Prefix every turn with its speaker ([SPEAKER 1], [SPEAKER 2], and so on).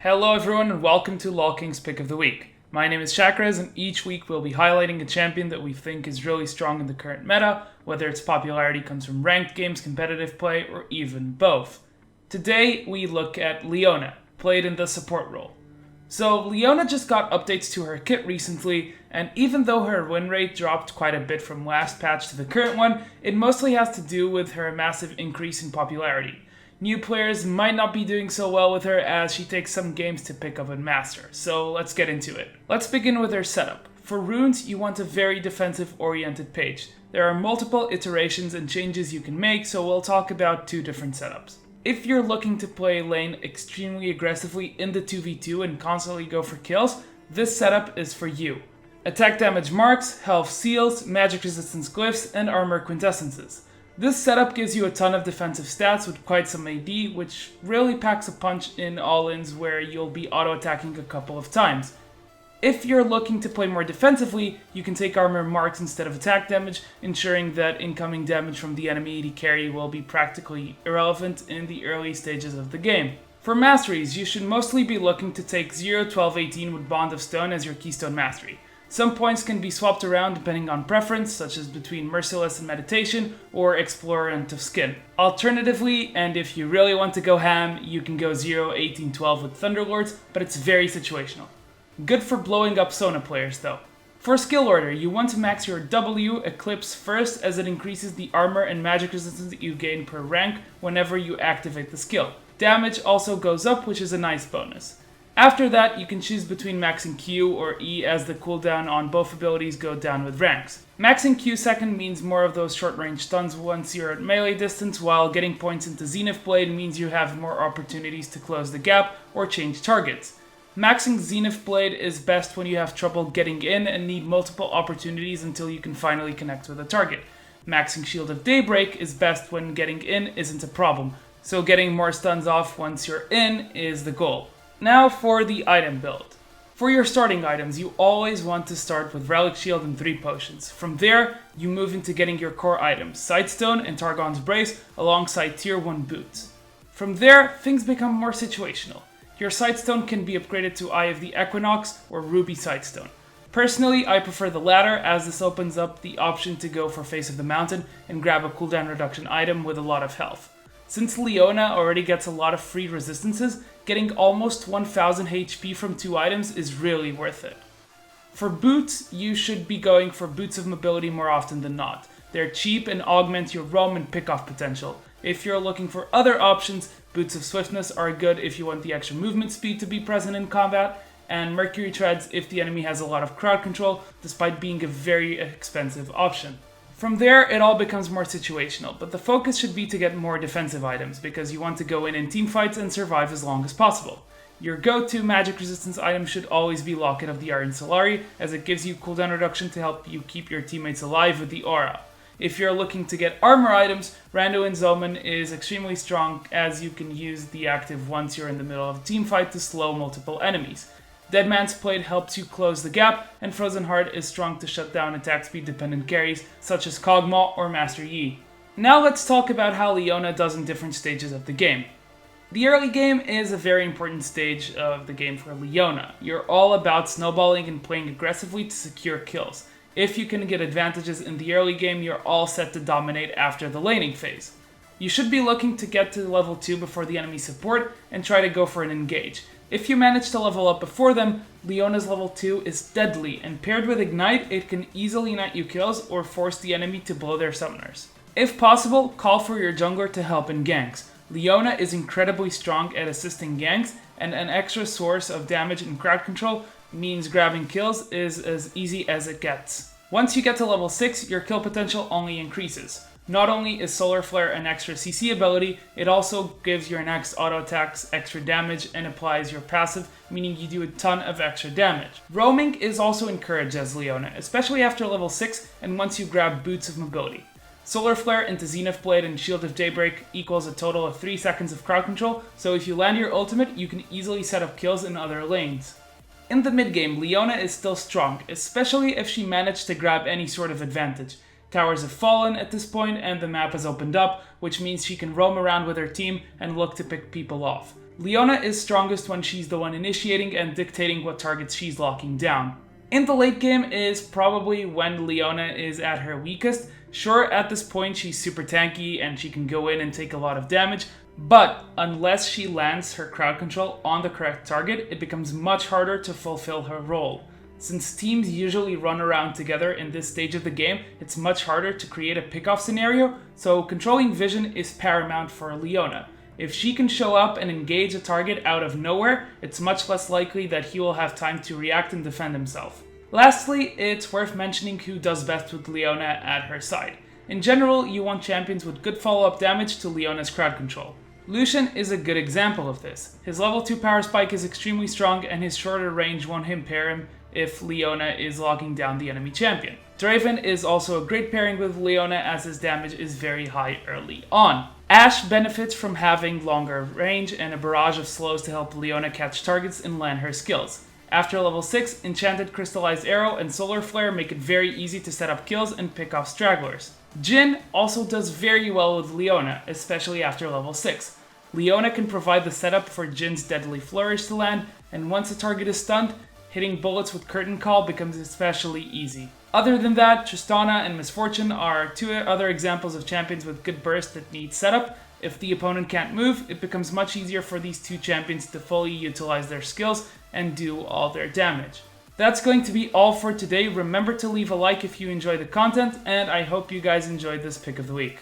[SPEAKER 1] Hello everyone and welcome to LolKing's Pick of the Week. My name is Chakras and each week we'll be highlighting a champion that we think is really strong in the current meta, whether its popularity comes from ranked games, competitive play, or even both. Today we look at Leona, played in the support role. So Leona just got updates to her kit recently, and even though her win rate dropped quite a bit from last patch to the current one, it mostly has to do with her massive increase in popularity. New players might not be doing so well with her as she takes some games to pick up and master, so let's get into it. Let's begin with her setup. For runes, you want a very defensive-oriented page. There are multiple iterations and changes you can make, so we'll talk about two different setups. If you're looking to play lane extremely aggressively in the 2v2 and constantly go for kills, this setup is for you. Attack damage marks, health seals, magic resistance glyphs, and armor quintessences. This setup gives you a ton of defensive stats with quite some AD, which really packs a punch in all-ins where you'll be auto-attacking a couple of times. If you're looking to play more defensively, you can take armor marks instead of attack damage, ensuring that incoming damage from the enemy AD carry will be practically irrelevant in the early stages of the game. For masteries, you should mostly be looking to take 0, 12, 18 with Bond of Stone as your keystone mastery. Some points can be swapped around depending on preference, such as between Merciless and Meditation, or Explorant of Skin. Alternatively, and if you really want to go ham, you can go 0, 18, 12 with Thunderlords, but it's very situational. Good for blowing up Sona players though. For skill order, you want to max your W Eclipse first as it increases the armor and magic resistance that you gain per rank whenever you activate the skill. Damage also goes up, which is a nice bonus. After that, you can choose between maxing Q or E as the cooldown on both abilities go down with ranks. Maxing Q second means more of those short-range stuns once you're at melee distance, while getting points into Zenith Blade means you have more opportunities to close the gap or change targets. Maxing Zenith Blade is best when you have trouble getting in and need multiple opportunities until you can finally connect with a target. Maxing Shield of Daybreak is best when getting in isn't a problem, so getting more stuns off once you're in is the goal. Now for the item build. For your starting items, you always want to start with Relic Shield and 3 potions. From there, you move into getting your core items, Sightstone and Targon's Brace, alongside tier 1 boots. From there, things become more situational. Your Sightstone can be upgraded to Eye of the Equinox or Ruby Sightstone. Personally, I prefer the latter as this opens up the option to go for Face of the Mountain and grab a cooldown reduction item with a lot of health. Since Leona already gets a lot of free resistances, getting almost 1000 HP from 2 items is really worth it. For boots, you should be going for Boots of Mobility more often than not. They're cheap and augment your roam and pickoff potential. If you're looking for other options, Boots of Swiftness are good if you want the extra movement speed to be present in combat, and Mercury Treads if the enemy has a lot of crowd control, despite being a very expensive option. From there, it all becomes more situational, but the focus should be to get more defensive items, because you want to go in teamfights and survive as long as possible. Your go-to magic resistance item should always be Locket of the Iron Solari, as it gives you cooldown reduction to help you keep your teammates alive with the aura. If you're looking to get armor items, Randuin's Omen is extremely strong, as you can use the active once you're in the middle of a teamfight to slow multiple enemies. Deadman's Plate helps you close the gap, and Frozen Heart is strong to shut down attack speed dependent carries such as Kog'Maw or Master Yi. Now let's talk about how Leona does in different stages of the game. The early game is a very important stage of the game for Leona. You're all about snowballing and playing aggressively to secure kills. If you can get advantages in the early game, you're all set to dominate after the laning phase. You should be looking to get to level 2 before the enemy support and try to go for an engage. If you manage to level up before them, Leona's level 2 is deadly, and paired with Ignite, it can easily net you kills or force the enemy to blow their summoners. If possible, call for your jungler to help in ganks. Leona is incredibly strong at assisting ganks, and an extra source of damage and crowd control means grabbing kills is as easy as it gets. Once you get to level 6, your kill potential only increases. Not only is Solar Flare an extra CC ability, it also gives your next auto attacks extra damage and applies your passive, meaning you do a ton of extra damage. Roaming is also encouraged as Leona, especially after level 6 and once you grab Boots of Mobility. Solar Flare into Zenith Blade and Shield of Daybreak equals a total of 3 seconds of crowd control, so if you land your ultimate, you can easily set up kills in other lanes. In the mid game, Leona is still strong, especially if she managed to grab any sort of advantage. Towers have fallen at this point and the map has opened up, which means she can roam around with her team and look to pick people off. Leona is strongest when she's the one initiating and dictating what targets she's locking down. In the late game is probably when Leona is at her weakest. Sure, at this point she's super tanky and she can go in and take a lot of damage, but unless she lands her crowd control on the correct target, it becomes much harder to fulfill her role. Since teams usually run around together in this stage of the game, it's much harder to create a pickoff scenario, so controlling vision is paramount for Leona. If she can show up and engage a target out of nowhere, it's much less likely that he will have time to react and defend himself. Lastly, it's worth mentioning who does best with Leona at her side. In general, you want champions with good follow-up damage to Leona's crowd control. Lucian is a good example of this. His level 2 power spike is extremely strong and his shorter range won't impair him if Leona is locking down the enemy champion. Draven is also a great pairing with Leona as his damage is very high early on. Ashe benefits from having longer range and a barrage of slows to help Leona catch targets and land her skills. After level 6, Enchanted Crystallized Arrow and Solar Flare make it very easy to set up kills and pick off stragglers. Jhin also does very well with Leona, especially after level 6. Leona can provide the setup for Jin's Deadly Flourish to land, and once a target is stunned, hitting bullets with Curtain Call becomes especially easy. Other than that, Tristana and Misfortune are two other examples of champions with good burst that need setup. If the opponent can't move, it becomes much easier for these two champions to fully utilize their skills and do all their damage. That's going to be all for today. Remember to leave a like if you enjoy the content, and I hope you guys enjoyed this pick of the week.